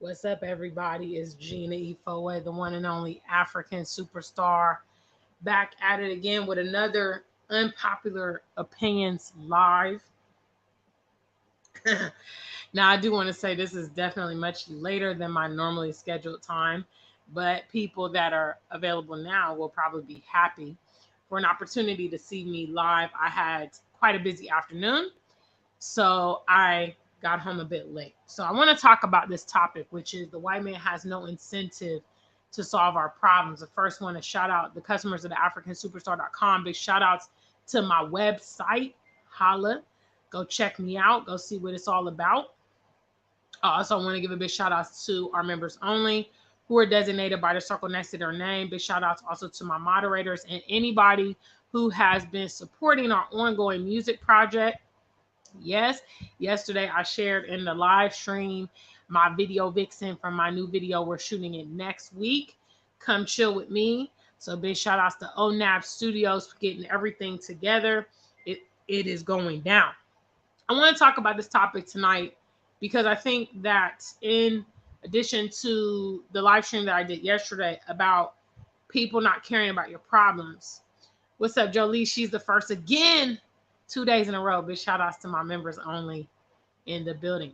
What's up, everybody? It's Gina Ifoe, the one and only African superstar, back at it again with another Unpopular Opinions live. Now, I do want to say this is definitely much later than my normally scheduled time, but people that are available now will probably be happy for an opportunity to see me live. I had quite a busy afternoon, so I got home a bit late. So I want to talk about this topic, which is the white man has no incentive to solve our problems. I first want to shout out the customers of the Afrikansuperstar.com. Big shout outs to my website. Holla. Go check me out. Go see what it's all about. I also want to give a big shout out to our members only who are designated by the circle next to their name. Big shout outs also to my moderators and anybody who has been supporting our ongoing music project. Yes, yesterday I shared in the live stream my video vixen from my new video. We're shooting it next week. Come chill with me. So big shout outs to ONAB Studios for getting everything together. It is going down. I want to talk about this topic tonight because I think that in addition to the live stream that I did yesterday about people not caring about your problems. What's up, Jolie? She's the first again 2 days in a row. Big shout outs to my members only in the building.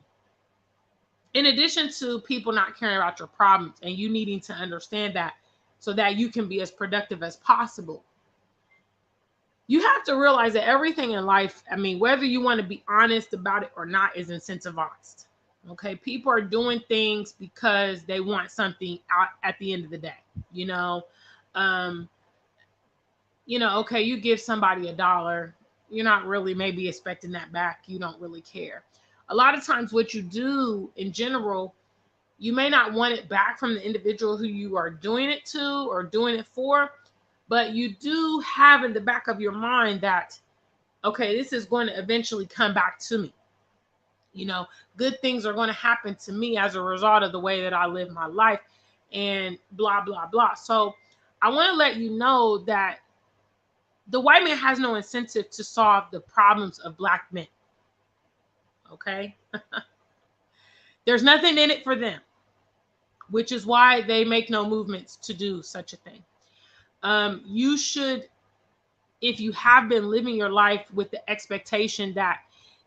In addition to people not caring about your problems and you needing to understand that so that you can be as productive as possible, you have to realize that everything in life, whether you want to be honest about it or not, is incentivized. Okay, people are doing things because they want something out at the end of the day. Okay, you give somebody $1, you're not really maybe expecting that back. You don't really care. A lot of times what you do in general, you may not want it back from the individual who you are doing it to or doing it for, but you do have in the back of your mind that, okay, this is going to eventually come back to me. Good things are going to happen to me as a result of the way that I live my life and blah, blah, blah. So I want to let you know that the white man has no incentive to solve the problems of black men. Okay? There's nothing in it for them, which is why they make no movements to do such a thing. You should, if you have been living your life with the expectation that,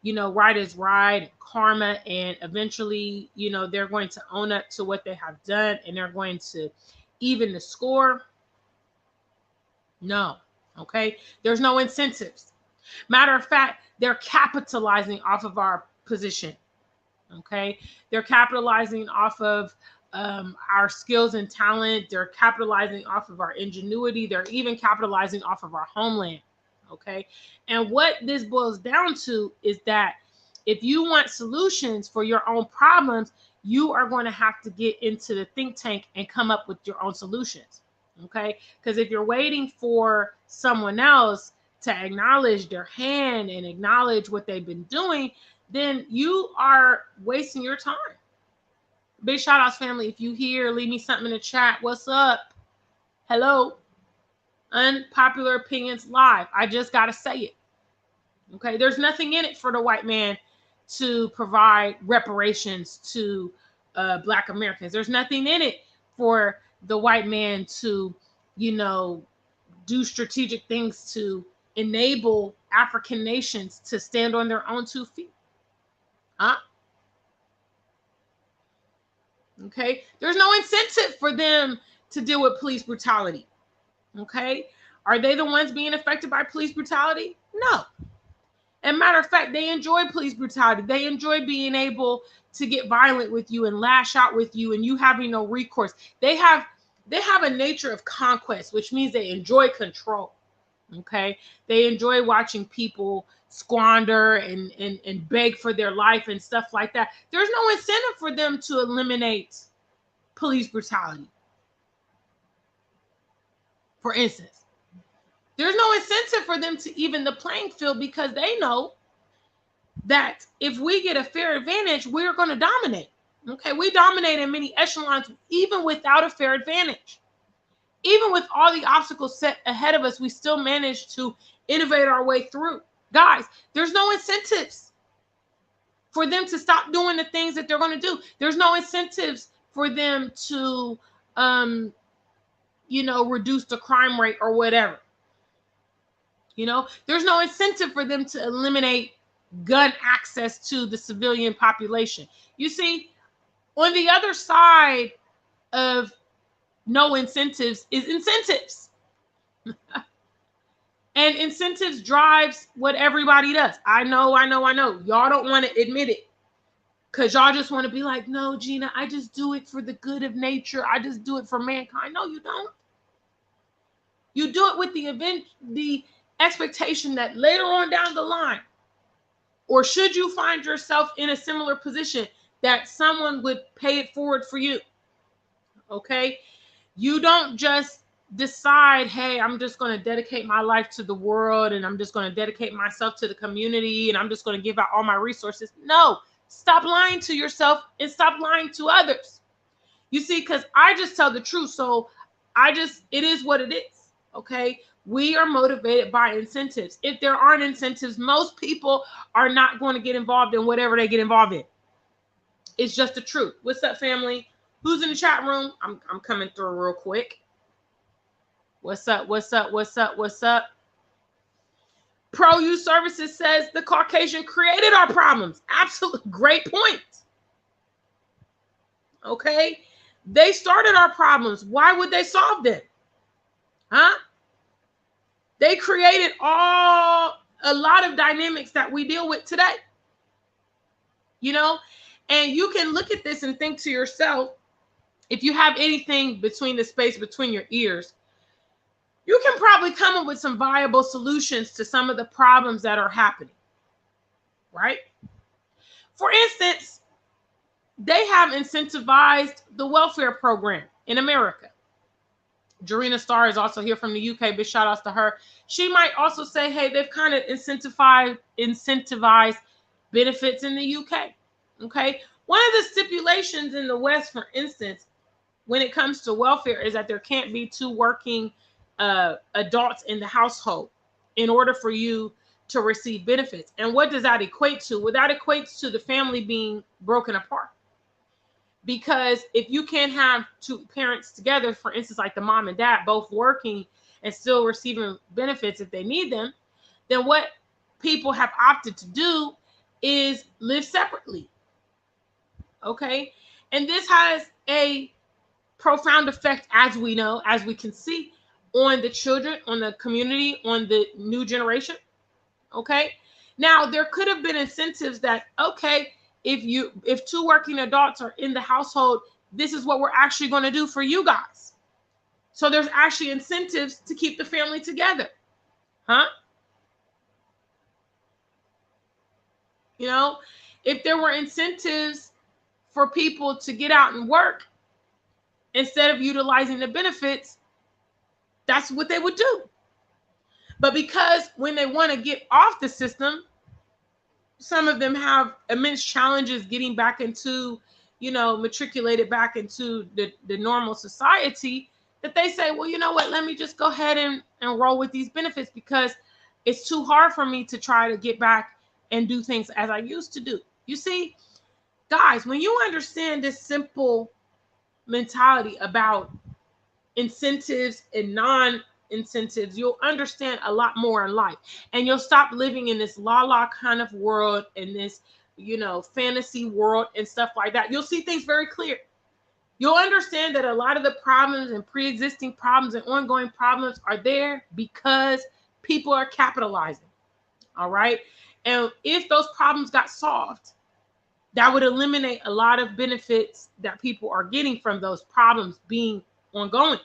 right is right, karma, and eventually, they're going to own up to what they have done and they're going to even the score. No. Okay. There's no incentives. Matter of fact, they're capitalizing off of our position. Okay. They're capitalizing off of our skills and talent. They're capitalizing off of our ingenuity. They're even capitalizing off of our homeland. Okay. And what this boils down to is that if you want solutions for your own problems, you are going to have to get into the think tank and come up with your own solutions. Okay. Because if you're waiting for someone else to acknowledge their hand and acknowledge what they've been doing, then you are wasting your time. Big shout outs, family. If you here, leave me something in the chat. What's up? Hello. Unpopular Opinions live. I just got to say it. Okay. There's nothing in it for the white man to provide reparations to Black Americans. There's nothing in it for the white man to, do strategic things to enable African nations to stand on their own 2 feet. Huh? Okay. There's no incentive for them to deal with police brutality. Okay. Are they the ones being affected by police brutality? No. And matter of fact, they enjoy police brutality. They enjoy being able to get violent with you and lash out with you and you having no recourse. They have a nature of conquest, which means they enjoy control. Okay. They enjoy watching people squander and beg for their life and stuff like that. There's no incentive for them to eliminate police brutality. For instance, there's no incentive for them to even the playing field because they know that if we get a fair advantage, we're going to dominate. Okay, we dominate in many echelons, even without a fair advantage. Even with all the obstacles set ahead of us, we still manage to innovate our way through. Guys, there's no incentives. for them to stop doing the things that they're going to do. There's no incentives for them to, reduce the crime rate or whatever. There's no incentive for them to eliminate gun access to the civilian population. You see, on the other side of no incentives is incentives. And incentives drives what everybody does. I know. Y'all don't want to admit it because y'all just want to be like, no, Gina, I just do it for the good of nature. I just do it for mankind. No, you don't. You do it with the expectation that later on down the line, or should you find yourself in a similar position, that someone would pay it forward for you. Okay? You don't just decide, hey, I'm just going to dedicate my life to the world, and I'm just going to dedicate myself to the community, and I'm just going to give out all my resources. No, stop lying to yourself and stop lying to others. You see, because I just tell the truth. So it is what it is. Okay? We are motivated by incentives. If there aren't incentives, most people are not going to get involved in whatever they get involved in. It's just the truth. What's up, family? Who's in the chat room? I'm coming through real quick. What's up? Pro Youth Services says the Caucasian created our problems. Absolutely. Great point. Okay? They started our problems. Why would they solve them? Huh? They created a lot of dynamics that we deal with today. And you can look at this and think to yourself, if you have anything between the space between your ears, you can probably come up with some viable solutions to some of the problems that are happening, right? For instance, they have incentivized the welfare program in America. Jarena Starr is also here from the UK. Big shout outs to her. She might also say, hey, they've kind of incentivized benefits in the UK. Okay. One of the stipulations in the West, for instance, when it comes to welfare, is that there can't be two working adults in the household in order for you to receive benefits. And what does that equate to? Well, that equates to the family being broken apart. Because if you can't have two parents together, for instance, like the mom and dad both working and still receiving benefits if they need them, then what people have opted to do is live separately. Okay? And this has a profound effect, as we know, as we can see, on the children, on the community, on the new generation. Okay? Now, there could have been incentives that, okay, if two working adults are in the household, this is what we're actually going to do for you guys. So there's actually incentives to keep the family together. Huh? If there were incentives for people to get out and work instead of utilizing the benefits, that's what they would do. But because when they want to get off the system, some of them have immense challenges getting back into, matriculated back into the normal society, that they say, well, you know what, let me just go ahead and roll with these benefits because it's too hard for me to try to get back and do things as I used to do. You see, guys, when you understand this simple mentality about incentives and non-incentives, you'll understand a lot more in life, and you'll stop living in this la kind of world, in this fantasy world and stuff like that. You'll see things very clear. You'll understand that a lot of the problems and pre-existing problems and ongoing problems are there because people are capitalizing. All right. And if those problems got solved, that would eliminate a lot of benefits that people are getting from those problems being ongoing.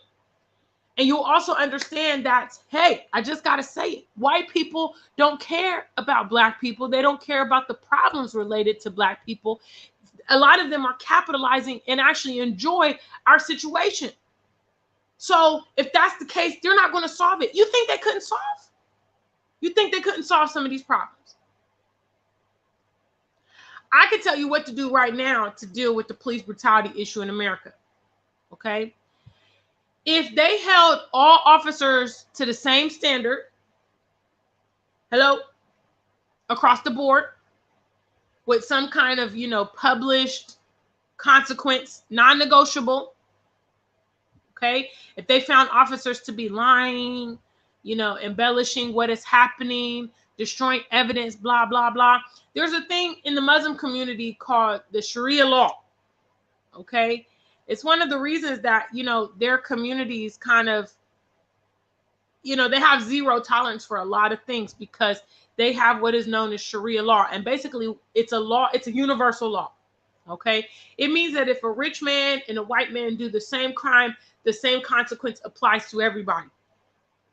And you'll also understand that, hey, I just got to say it. White people don't care about Black people. They don't care about the problems related to Black people. A lot of them are capitalizing and actually enjoy our situation. So if that's the case, they're not going to solve it. You think they couldn't solve? You think they couldn't solve some of these problems? I can tell you what to do right now to deal with the police brutality issue in America. Okay? If they held all officers to the same standard, across the board, with some kind of, published consequence, non-negotiable. Okay. If they found officers to be lying, embellishing what is happening, destroying evidence, blah, blah, blah. There's a thing in the Muslim community called the Sharia law. Okay. It's one of the reasons that, their communities kind of, they have zero tolerance for a lot of things, because they have what is known as Sharia law. And basically it's a law, it's a universal law. Okay. It means that if a rich man and a white man do the same crime, the same consequence applies to everybody.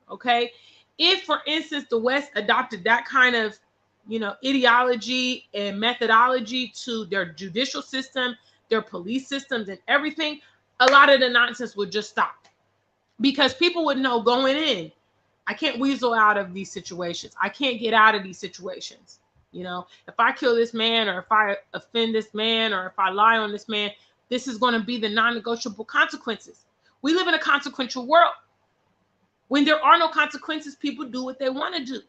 Okay. If, for instance, the West adopted that kind of, ideology and methodology to their judicial system, their police systems and everything, a lot of the nonsense would just stop, because people would know going in, I can't weasel out of these situations. I can't get out of these situations. If I kill this man, or if I offend this man, or if I lie on this man, this is going to be the non-negotiable consequences. We live in a consequential world. When there are no consequences, people do what they want to do.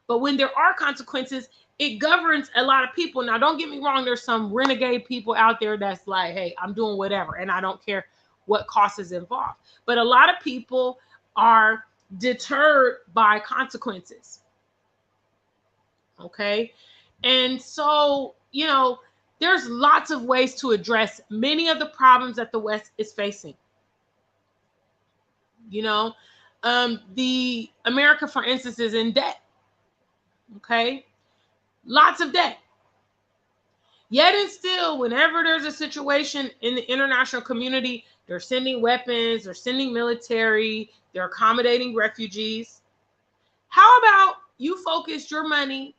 But when there are consequences, it governs a lot of people. Now, don't get me wrong. There's some renegade people out there that's like, hey, I'm doing whatever, and I don't care what cost is involved. But a lot of people are deterred by consequences. Okay. And so, there's lots of ways to address many of the problems that the West is facing. The America, for instance, is in debt. Okay. Lots of debt. Yet and still, whenever there's a situation in the international community, they're sending weapons, they're sending military, they're accommodating refugees. How about you focus your money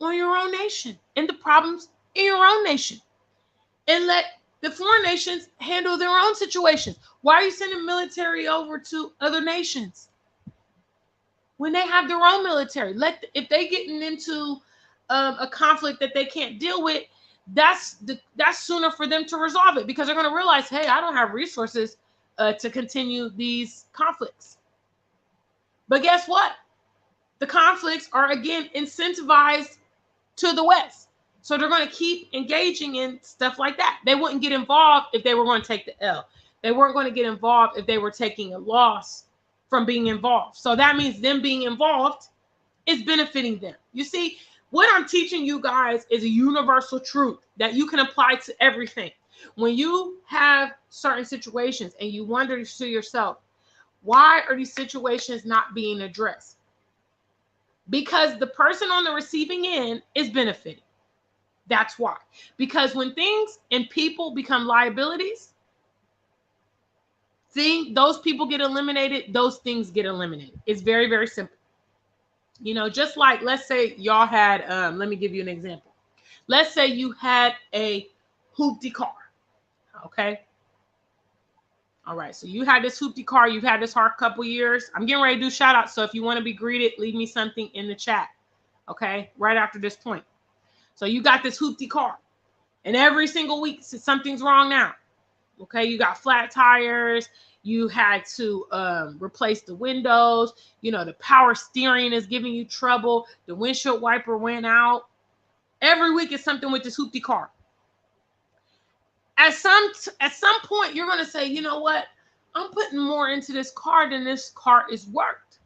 on your own nation and the problems in your own nation, and let the foreign nations handle their own situations? Why are you sending military over to other nations when they have their own military? If they getting into a conflict that they can't deal with, that's sooner for them to resolve it, because they're going to realize, hey, I don't have resources to continue these conflicts. But guess what? The conflicts are, again, incentivized to the West. So they're going to keep engaging in stuff like that. They wouldn't get involved if they were going to take the L. They weren't going to get involved if they were taking a loss from being involved. So that means them being involved is benefiting them. You see, what I'm teaching you guys is a universal truth that you can apply to everything. When you have certain situations and you wonder to yourself, why are these situations not being addressed? Because the person on the receiving end is benefiting. That's why. Because when things and people become liabilities, those people get eliminated, those things get eliminated. It's very, very simple. Just like, let's say y'all had, let me give you an example. Let's say you had a hoopty car. Okay. All right. So you had this hoopty car. You've had this car a couple years. I'm getting ready to do shout outs. So if you want to be greeted, leave me something in the chat. Okay. Right after this point. So you got this hoopty car, and every single week something's wrong now. Okay. You got flat tires. You had to replace the windows. The power steering is giving you trouble. The windshield wiper went out. Every week is something with this hoopty car. At some point, you're going to say, you know what? I'm putting more into this car than this car is worth.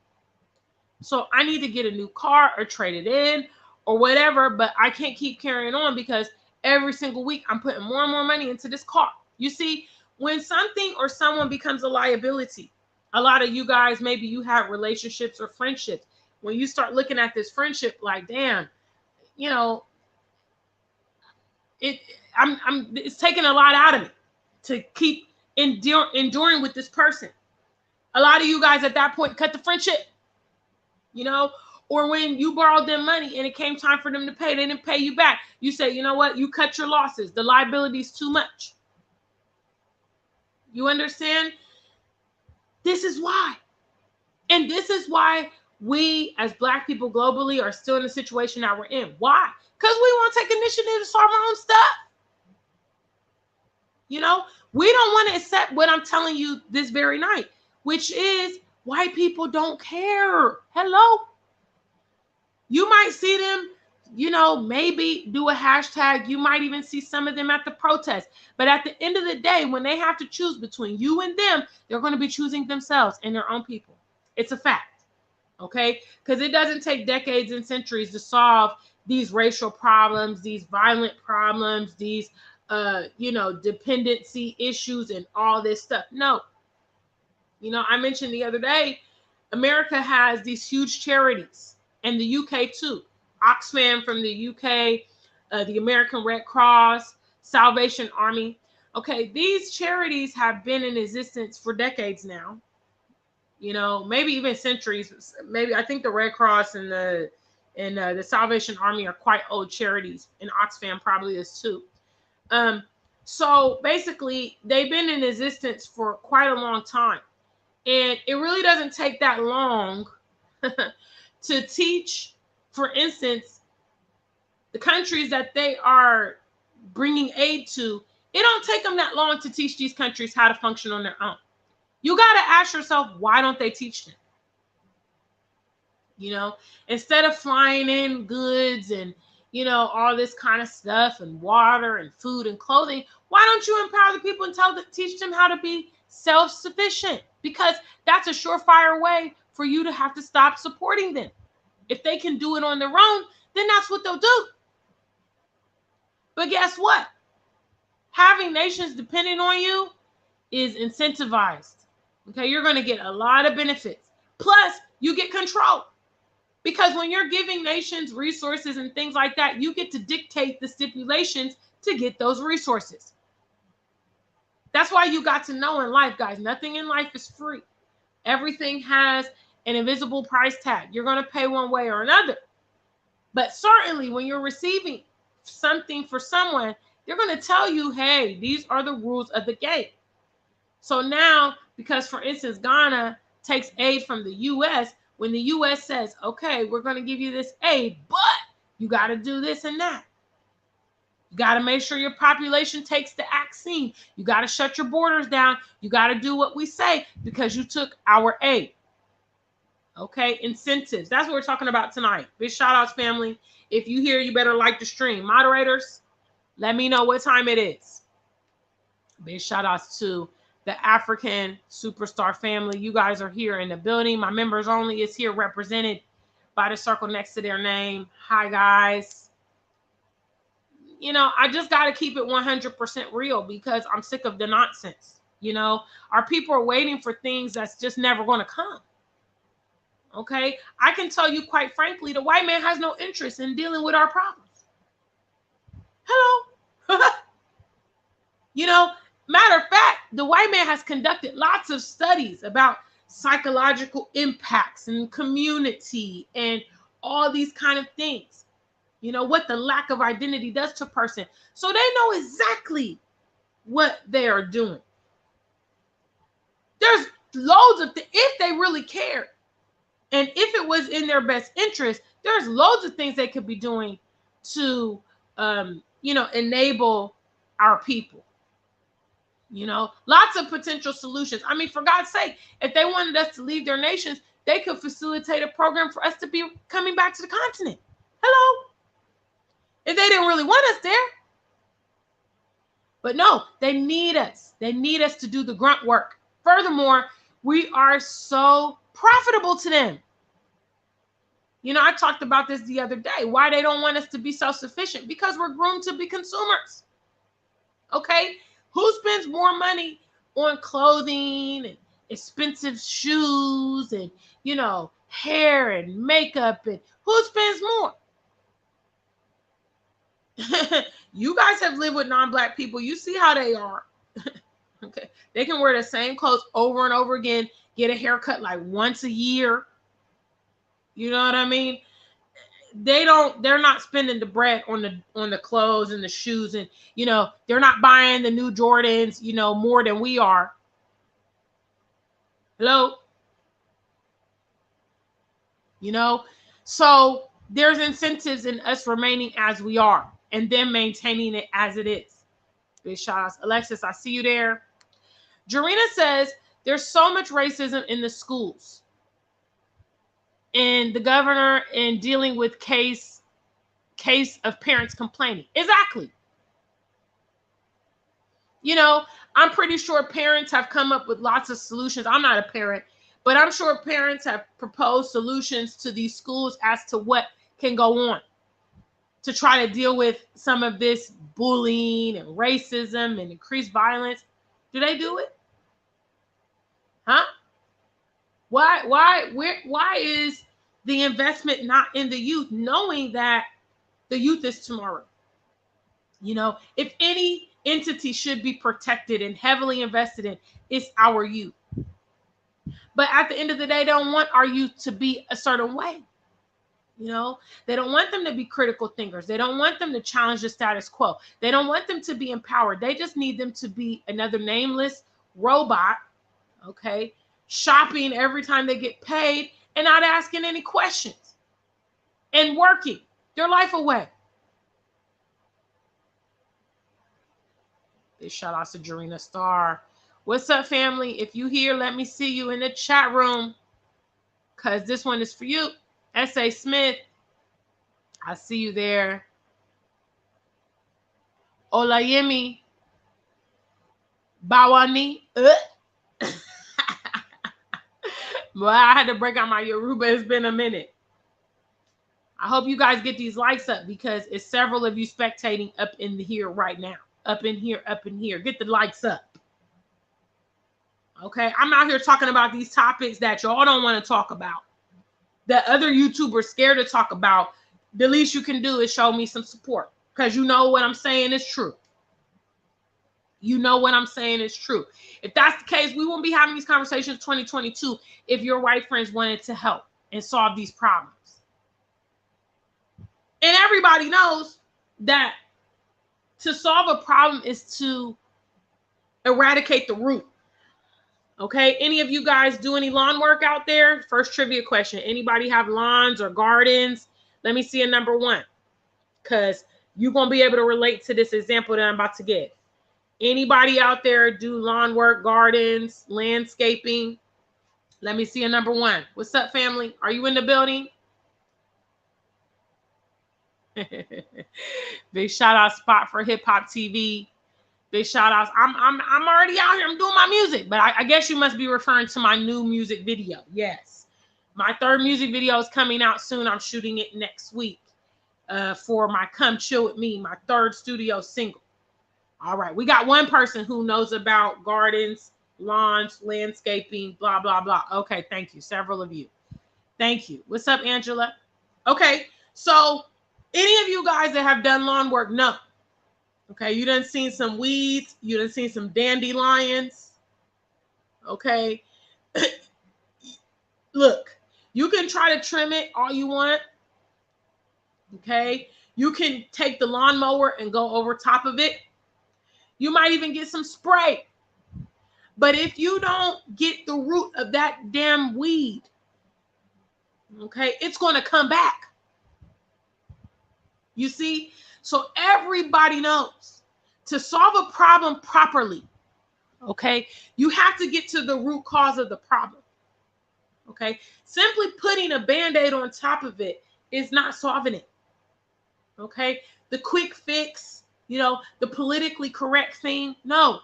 So I need to get a new car or trade it in or whatever, but I can't keep carrying on because every single week I'm putting more and more money into this car. You see, when something or someone becomes a liability, a lot of you guys, maybe you have relationships or friendships. When you start looking at this friendship, like, damn, it's taking a lot out of me to keep enduring with this person. A lot of you guys at that point cut the friendship, or when you borrowed them money and it came time for them to pay, they didn't pay you back. You say, you know what? You cut your losses. The liability is too much. You understand? This is why. And this is why we as Black people globally are still in the situation that we're in. Why? Because we want to take initiative to solve our own stuff. We don't want to accept what I'm telling you this very night, which is white people don't care. Hello? You might see them maybe do a hashtag. You might even see some of them at the protest. But at the end of the day, when they have to choose between you and them, they're going to be choosing themselves and their own people. It's a fact. Okay? Because it doesn't take decades and centuries to solve these racial problems, these violent problems, these dependency issues and all this stuff. No. I mentioned the other day, America has these huge charities, and the UK too. Oxfam from the UK, the American Red Cross, Salvation Army. Okay, these charities have been in existence for decades now. Maybe even centuries. Maybe I think the Red Cross and the Salvation Army are quite old charities, and Oxfam probably is too. So basically, they've been in existence for quite a long time. And it really doesn't take that long to teach, for instance, the countries that they are bringing aid to. It don't take them that long to teach these countries how to function on their own. You got to ask yourself, why don't they teach them? Instead of flying in goods and, all this kind of stuff and water and food and clothing, why don't you empower the people and teach them how to be self-sufficient? Because that's a surefire way for you to have to stop supporting them. If they can do it on their own, then that's what they'll do. But guess what? Having nations depending on you is incentivized. Okay, you're going to get a lot of benefits. Plus, you get control. Because when you're giving nations resources and things like that, you get to dictate the stipulations to get those resources. That's why you got to know in life, guys, nothing in life is free. Everything has an invisible price tag. You're going to pay one way or another. But certainly when you're receiving something for someone, they're going to tell you, hey, these are the rules of the game. So now, because, for instance, Ghana takes aid from the U.S., when the U.S. says, okay, we're going to give you this aid, but you got to do this and that. You got to make sure your population takes the vaccine. You got to shut your borders down. You got to do what we say because you took our aid. Okay, incentives. That's what we're talking about tonight. Big shout outs, family. If you hear, you better like the stream. Moderators, let me know what time it is. Big shout outs to the Afrikansuperstar family. You guys are here in the building. My members only is here represented by the circle next to their name. Hi, guys. I just got to keep it 100% real because I'm sick of the nonsense. Our people are waiting for things that's just never going to come. Okay, I can tell you quite frankly, the white man has no interest in dealing with our problems. Hello. Matter of fact, the white man has conducted lots of studies about psychological impacts and community and all these kind of things. What the lack of identity does to a person. So they know exactly what they are doing. There's loads of things, if they really cared. And if it was in their best interest, there's loads of things they could be doing to, enable our people. Lots of potential solutions. I mean, for God's sake, if they wanted us to leave their nations, they could facilitate a program for us to be coming back to the continent. Hello. If they didn't really want us there. But no, they need us. They need us to do the grunt work. Furthermore, we are so profitable to them. I talked about this the other day. Why they don't want us to be self-sufficient? Because we're groomed to be consumers. Okay? Who spends more money on clothing and expensive shoes and, hair and makeup? And who spends more? You guys have lived with non-black people. You see how they are. Okay. They can wear the same clothes over and over again, get a haircut like once a year. You know what I mean? They're not spending the bread on the clothes and the shoes, and they're not buying the new Jordans, more than we are. Hello? So there's incentives in us remaining as we are and then maintaining it as it is. Big shout outs. Alexis, I see you there. Jarena says there's so much racism in the schools. And the governor, in dealing with case case of parents complaining. Exactly. You know, I'm pretty sure parents have come up with lots of solutions. I'm not a parent, but I'm sure parents have proposed solutions to these schools as to what can go on to try to deal with some of this bullying and racism and increased violence. Do they do it? Huh? Why is the investment not in the youth, knowing that the youth is tomorrow? You know, if any entity should be protected and heavily invested in, it's our youth. But at the end of the day, they don't want our youth to be a certain way. You know, they don't want them to be critical thinkers. They don't want them to challenge the status quo. They don't want them to be empowered. They just need them to be another nameless robot, okay, shopping every time they get paid and not asking any questions and working their life away. Big shout out to Jarena Star. What's up, family? If you here, let me see you in the chat room, because this one is for you. S.A. Smith, I see you there. Olayemi Bawani. Well, I had to break out my Yoruba. It's been a minute. I hope you guys get these likes up, because it's several of you spectating up in here right now. Up in here, up in here. Get the likes up. Okay, I'm out here talking about these topics that y'all don't want to talk about, that other YouTubers scared to talk about. The least you can do is show me some support, because you know what I'm saying is true. You know what I'm saying is true. If that's the case, we won't be having these conversations in 2022 if your white friends wanted to help and solve these problems. And everybody knows that to solve a problem is to eradicate the root. Okay, any of you guys do any lawn work out there? First trivia question. Anybody have lawns or gardens? Let me see a number one, because you're going to be able to relate to this example that I'm about to give. Anybody out there do lawn work, gardens, landscaping? Let me see a number one. What's up, family? Are you in the building? Big shout out spot for Hip Hop TV. Big shout outs. I'm already out here. I'm doing my music, but I guess you must be referring to my new music video. Yes, my third music video is coming out soon. I'm shooting it next week for my Come Chill With Me, my third studio single. All right, we got one person who knows about gardens, lawns, landscaping, blah, blah, blah. Okay, thank you. Several of you. Thank you. What's up, Angela? Okay, so any of you guys that have done lawn work know. Okay, you done seen some weeds. You done seen some dandelions. Okay. Look, you can try to trim it all you want. Okay. You can take the lawnmower and go over top of it. You might even get some spray. But if you don't get the root of that damn weed, okay, it's going to come back. You see? So everybody knows, to solve a problem properly, okay, you have to get to the root cause of the problem. Okay? Simply putting a Band-Aid on top of it is not solving it. Okay? The quick fix, you know, the politically correct thing, no.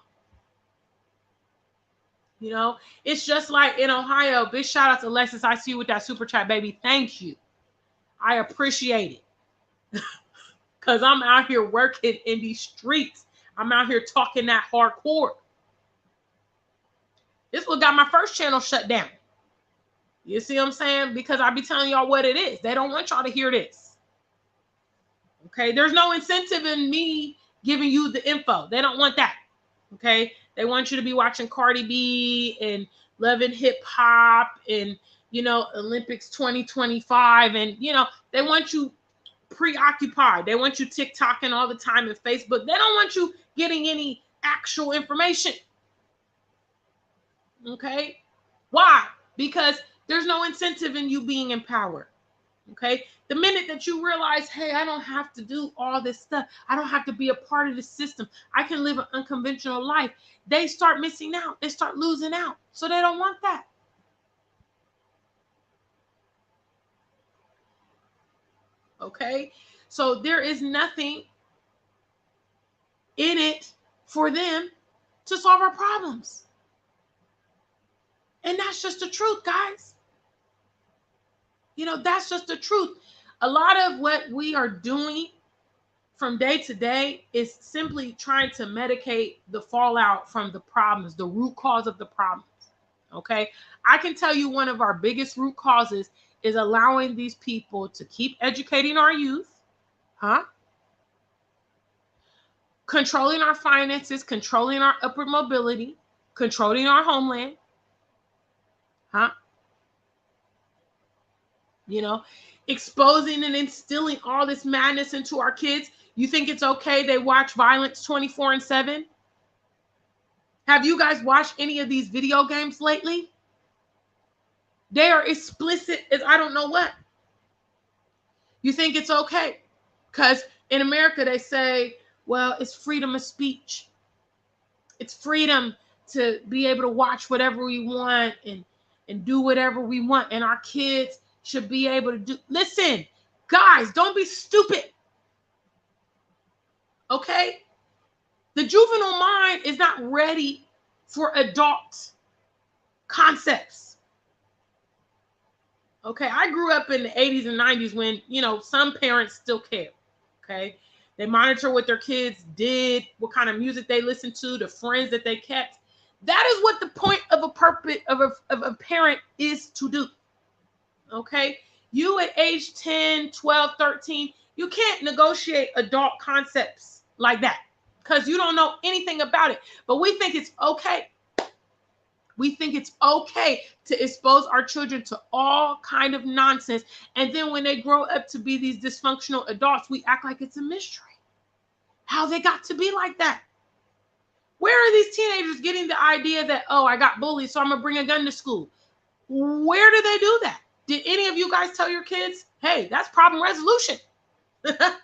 You know, it's just like in Ohio. Big shout out to Alexis. I see you with that super chat, baby. Thank you. I appreciate it. Because I'm out here working in these streets. I'm out here talking that hardcore. This what got my first channel shut down. You see what I'm saying? Because I be telling y'all what it is. They don't want y'all to hear this. Okay? There's no incentive in me giving you the info. They don't want that. Okay? They want you to be watching Cardi B and loving hip hop and, you know, Olympics 2025. And, you know, they want you preoccupied. They want you TikToking all the time and Facebook. They don't want you getting any actual information. Okay? Why? Because there's no incentive in you being empowered. Okay? The minute that you realize, hey, I don't have to do all this stuff. I don't have to be a part of the system. I can live an unconventional life. They start missing out. They start losing out. So they don't want that. Okay? So there is nothing in it for them to solve our problems. And that's just the truth, guys. You know, that's just the truth. A lot of what we are doing from day to day is simply trying to medicate the fallout from the problems, the root cause of the problems. Okay. I can tell you one of our biggest root causes is allowing these people to keep educating our youth, controlling our finances, controlling our upward mobility, controlling our homeland, you know, exposing and instilling all this madness into our kids. You think it's okay they watch violence 24/7? Have you guys watched any of these video games lately? They are explicit as I don't know what. You think it's okay? Because in America, they say, well, it's freedom of speech. It's freedom to be able to watch whatever we want and do whatever we want. And our kids should be able to do. Listen, guys, don't be stupid. Okay? The juvenile mind is not ready for adult concepts. Okay, I grew up in the 80s and 90s when, you know, some parents still care. Okay, they monitor what their kids did, what kind of music they listened to, the friends that they kept. That is what the point of a purpose of a parent is to do. Okay, you at age 10, 12, 13, you can't negotiate adult concepts like that because you don't know anything about it. But we think it's okay. We think it's okay to expose our children to all kind of nonsense. And then when they grow up to be these dysfunctional adults, we act like it's a mystery how they got to be like that. Where are these teenagers getting the idea that, oh, I got bullied, so I'm going to bring a gun to school? Where do they do that? Did any of you guys tell your kids, hey, that's problem resolution? That's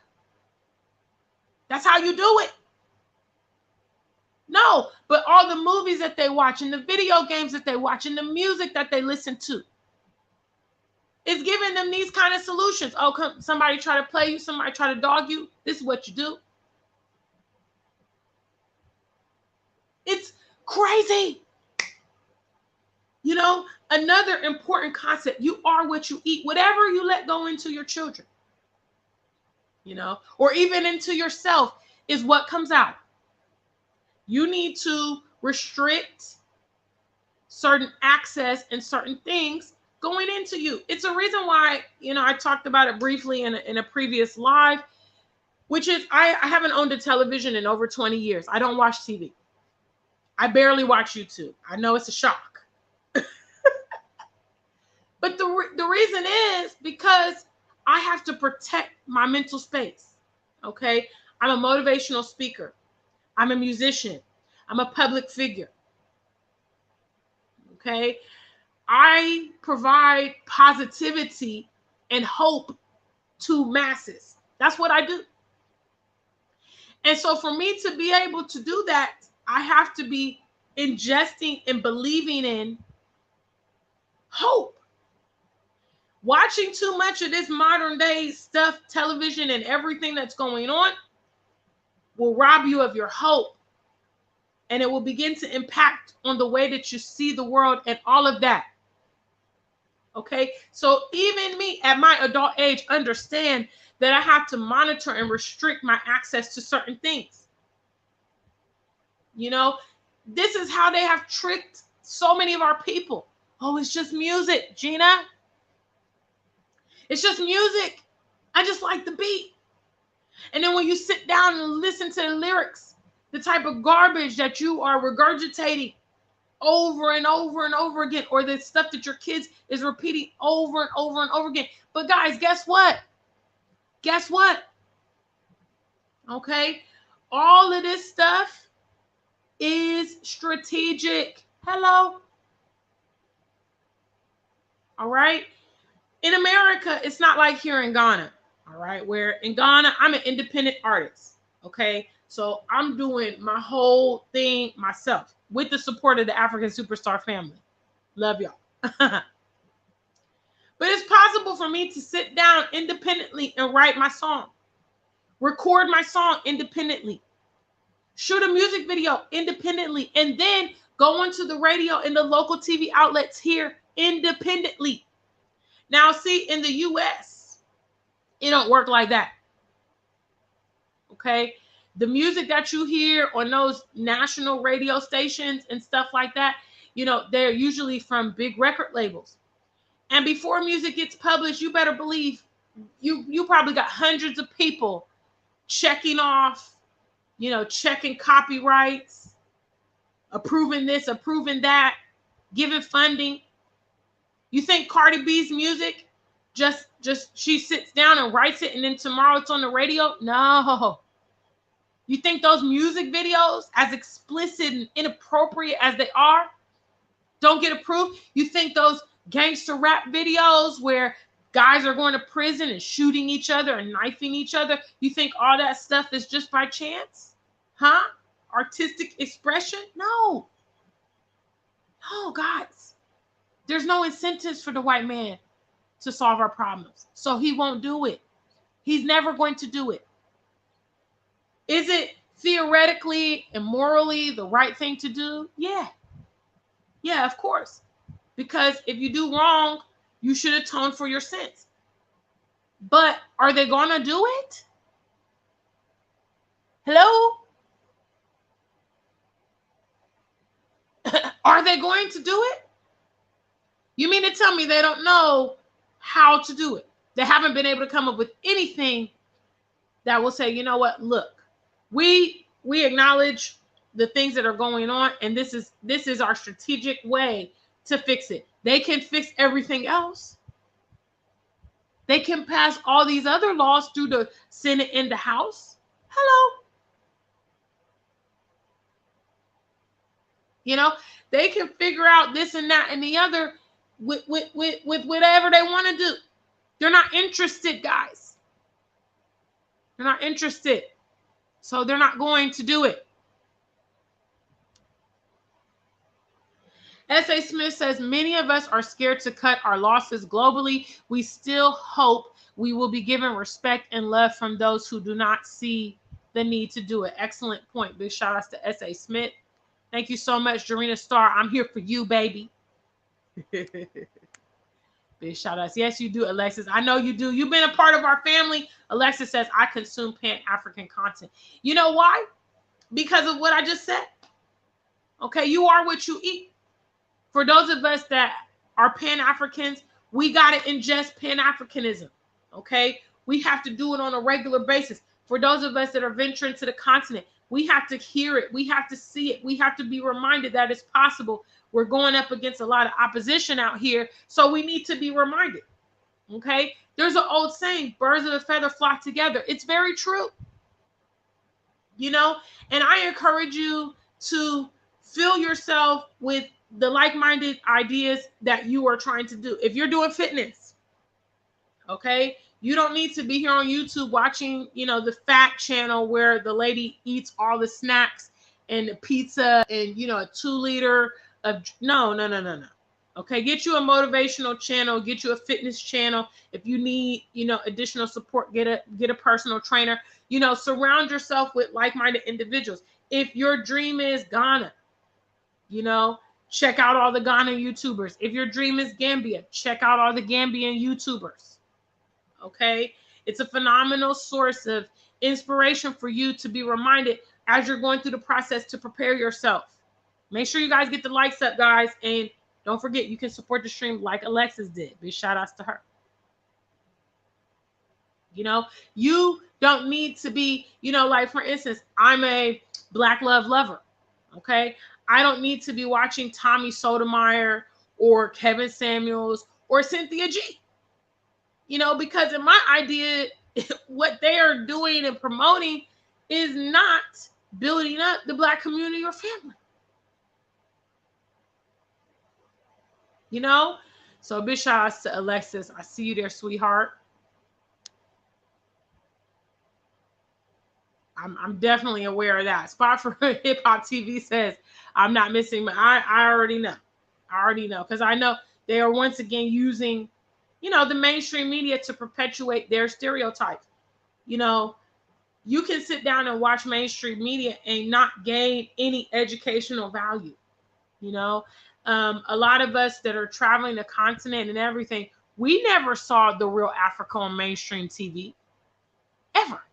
how you do it. No, but all the movies that they watch and the video games that they watch and the music that they listen to is giving them these kind of solutions. Oh, come, somebody try to play you, somebody try to dog you. This is what you do. It's crazy. You know, another important concept, you are what you eat. Whatever you let go into your children, you know, or even into yourself is what comes out. You need to restrict certain access and certain things going into you. It's a reason why, you know, I talked about it briefly in a previous live, which is I haven't owned a television in over 20 years. I don't watch TV. I barely watch YouTube. I know it's a shock. But the reason is because I have to protect my mental space. Okay? I'm a motivational speaker. I'm a musician. I'm a public figure. Okay? I provide positivity and hope to masses. That's what I do. And so for me to be able to do that, I have to be ingesting and believing in hope. Watching too much of this modern day stuff, television and everything that's going on will rob you of your hope. And it will begin to impact on the way that you see the world and all of that. Okay? So even me at my adult age understand that I have to monitor and restrict my access to certain things. You know, this is how they have tricked so many of our people. Oh, it's just music, Gina. It's just music. I just like the beat. And then when you sit down and listen to the lyrics, the type of garbage that you are regurgitating over and over and over again, or the stuff that your kids is repeating over and over and over again. But guys, guess what? Guess what? Okay? All of this stuff is strategic. Hello? All right? In America, it's not like here in Ghana, all right? Where in Ghana, I'm an independent artist, okay? So I'm doing my whole thing myself with the support of the Afrikansuperstar family. Love y'all. But it's possible for me to sit down independently and write my song. record my song independently, shoot a music video independently, and then go onto the radio and the local TV outlets here independently. Now, see, in the US, it don't work like that. Okay? The music that you hear on those national radio stations and stuff like that, you know, they're usually from big record labels. And before music gets published, you better believe you probably got hundreds of people checking off, you know, checking copyrights, approving this, approving that, giving funding. You think Cardi B's music just she sits down and writes it and then tomorrow it's on the radio? No. You think those music videos, as explicit and inappropriate as they are, don't get approved? You think those gangster rap videos where guys are going to prison and shooting each other and knifing each other, you think all that stuff is just by chance? Huh? Artistic expression? No. No, guys. There's no incentives for the white man to solve our problems. So he won't do it. He's never going to do it. Is it theoretically and morally the right thing to do? Yeah. Yeah, of course. Because if you do wrong, you should atone for your sins. But are they going to do it? Hello? Are they going to do it? You mean to tell me they don't know how to do it? They haven't been able to come up with anything that will say, you know what, look, we acknowledge the things that are going on, and this is our strategic way to fix it. They can fix everything else. They can pass all these other laws through the Senate and the House. Hello. You know, they can figure out this and that and the other with whatever they want to do. They're not interested, guys. They're not interested. So they're not going to do it. S.A. Smith says, many of us are scared to cut our losses globally. We still hope we will be given respect and love from those who do not see the need to do it. Excellent point. Big shout outs to S.A. Smith. Thank you so much, Jarena Starr. I'm here for you, baby. Big shout outs. Yes, you do, Alexis. I know you do. You've been a part of our family. Alexis says, I consume Pan-African content. You know why? Because of what I just said. Okay, you are what you eat. For those of us that are Pan-Africans, we got to ingest Pan-Africanism. Okay, we have to do it on a regular basis. For those of us that are venturing to the continent, we have to hear it. We have to see it. We have to be reminded that it's possible. We're going up against a lot of opposition out here, so we need to be reminded. Okay, there's an old saying, birds of a feather flock together. It's very true. You know, and I encourage you to fill yourself with the like-minded ideas that you are trying to do. If you're doing fitness, okay, you don't need to be here on YouTube watching, you know, the fat channel where the lady eats all the snacks and the pizza and, you know, a 2-liter of no. Okay, get you a motivational channel, get you a fitness channel. If you need, you know, additional support, get a personal trainer. You know, surround yourself with like-minded individuals. If your dream is Ghana, you know, check out all the Ghana YouTubers. If your dream is Gambia, check out all the Gambian YouTubers. Okay? It's a phenomenal source of inspiration for you to be reminded as you're going through the process to prepare yourself. Make sure you guys get the likes up, guys. And don't forget, you can support the stream like Alexis did. Big shout outs to her. You know, you don't need to be, you know, like, for instance, I'm a Black love lover. Okay? I don't need to be watching Tommy Sotomayor or Kevin Samuels or Cynthia G. You know, because in my idea, what they are doing and promoting is not building up the Black community or family. You know? So big shout outs to Alexis. I see you there, sweetheart. I'm definitely aware of that. Spot for Hip Hop TV says, I'm not missing, but I already know. I already know, because I know they are once again using, you know, the mainstream media to perpetuate their stereotypes. You know, You can sit down and watch mainstream media and not gain any educational value. You know, a lot of us that are traveling the continent and everything, we never saw the real Africa on mainstream TV ever.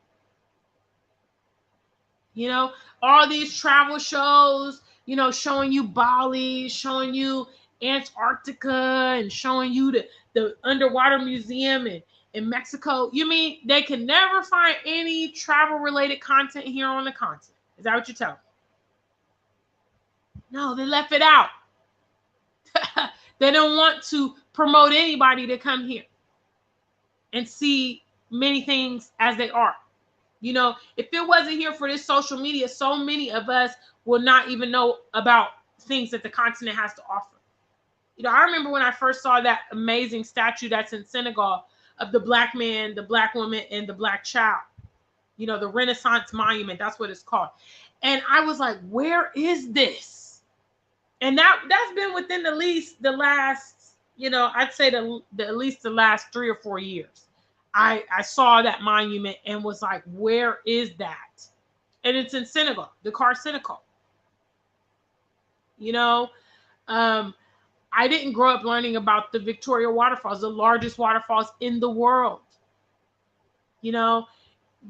You know, all these travel shows, you know, showing you Bali, showing you Antarctica, and showing you the underwater museum in Mexico. You mean they can never find any travel related content here on the continent? Is that what you tell me? No, they left it out. They don't want to promote anybody to come here and see many things as they are. You know, if it wasn't here for this social media, so many of us will not even know about things that the continent has to offer. You know, I remember when I first saw that amazing statue that's in Senegal of the black man, the black woman, and the black child. You know, the Renaissance Monument, that's what it's called. And I was like, where is this? And that's been within the last, you know, I'd say at least the last 3 or 4 years. I saw that monument and was like, where is that? And it's in Senegal, Dakar, Senegal. You know, I didn't grow up learning about the Victoria waterfalls, the largest waterfalls in the world. You know,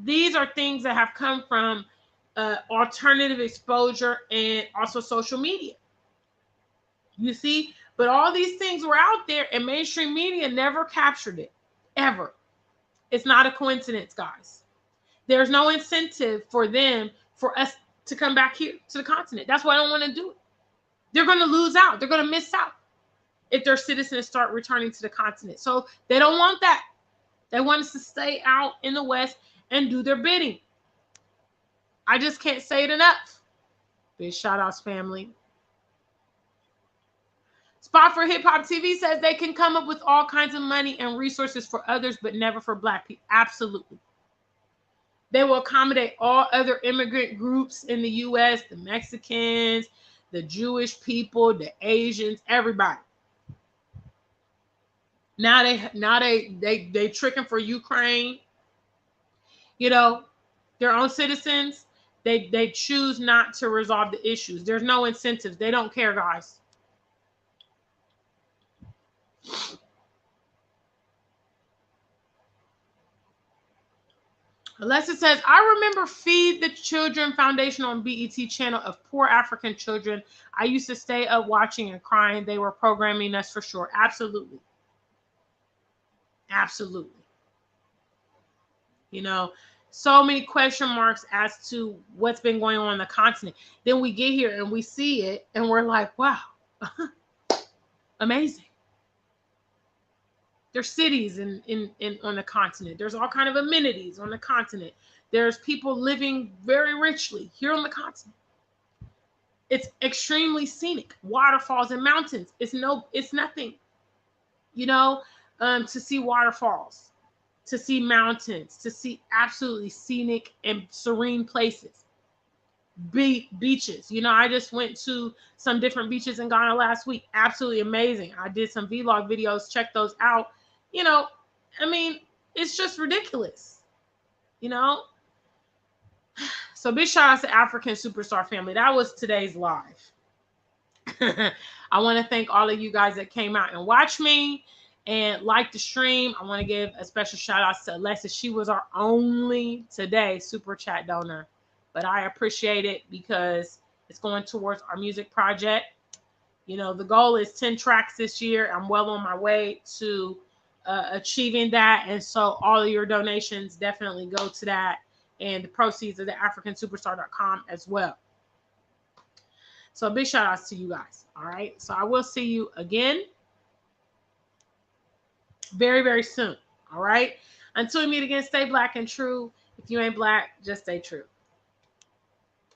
these are things that have come from alternative exposure and also social media. You see, but all these things were out there and mainstream media never captured it, ever. It's not a coincidence, guys. There's no incentive for us to come back here to the continent. That's why I don't want to do it. They're going to lose out. They're going to miss out if their citizens start returning to the continent. So they don't want that. They want us to stay out in the West and do their bidding. I just can't say it enough. Big shout outs, family. Spot for Hip Hop TV says they can come up with all kinds of money and resources for others, but never for Black people. Absolutely. They will accommodate all other immigrant groups in the U.S., the Mexicans, the Jewish people, the Asians, everybody. Now they tricking for Ukraine. You know, their own citizens, they choose not to resolve the issues. There's no incentives. They don't care, guys. Alessa says, I remember Feed the Children Foundation on BET channel of poor African children. I used to stay up watching and crying. They were programming us for sure. Absolutely. Absolutely. You know, so many question marks as to what's been going on the continent. Then we get here and we see it and we're like, wow, amazing. There's cities in on the continent. There's all kind of amenities on the continent. There's people living very richly here on the continent. It's extremely scenic, waterfalls and mountains. It's nothing, you know, to see waterfalls, to see mountains, to see absolutely scenic and serene places. Beaches. You know, I just went to some different beaches in Ghana last week. Absolutely amazing. I did some vlog videos. Check those out. You know, I mean, it's just ridiculous. You know? So big shout out to Afrikansuperstar family. That was today's live. I want to thank all of you guys that came out and watched me and liked the stream. I want to give a special shout out to Alessa. She was our only today super chat donor. But I appreciate it because it's going towards our music project. You know, the goal is 10 tracks this year. I'm well on my way to achieving that. And so all of your donations definitely go to that. And the proceeds of the Afrikansuperstar.com as well. So big shout outs to you guys. All right. So I will see you again very, very soon. All right. Until we meet again, stay black and true. If you ain't black, just stay true.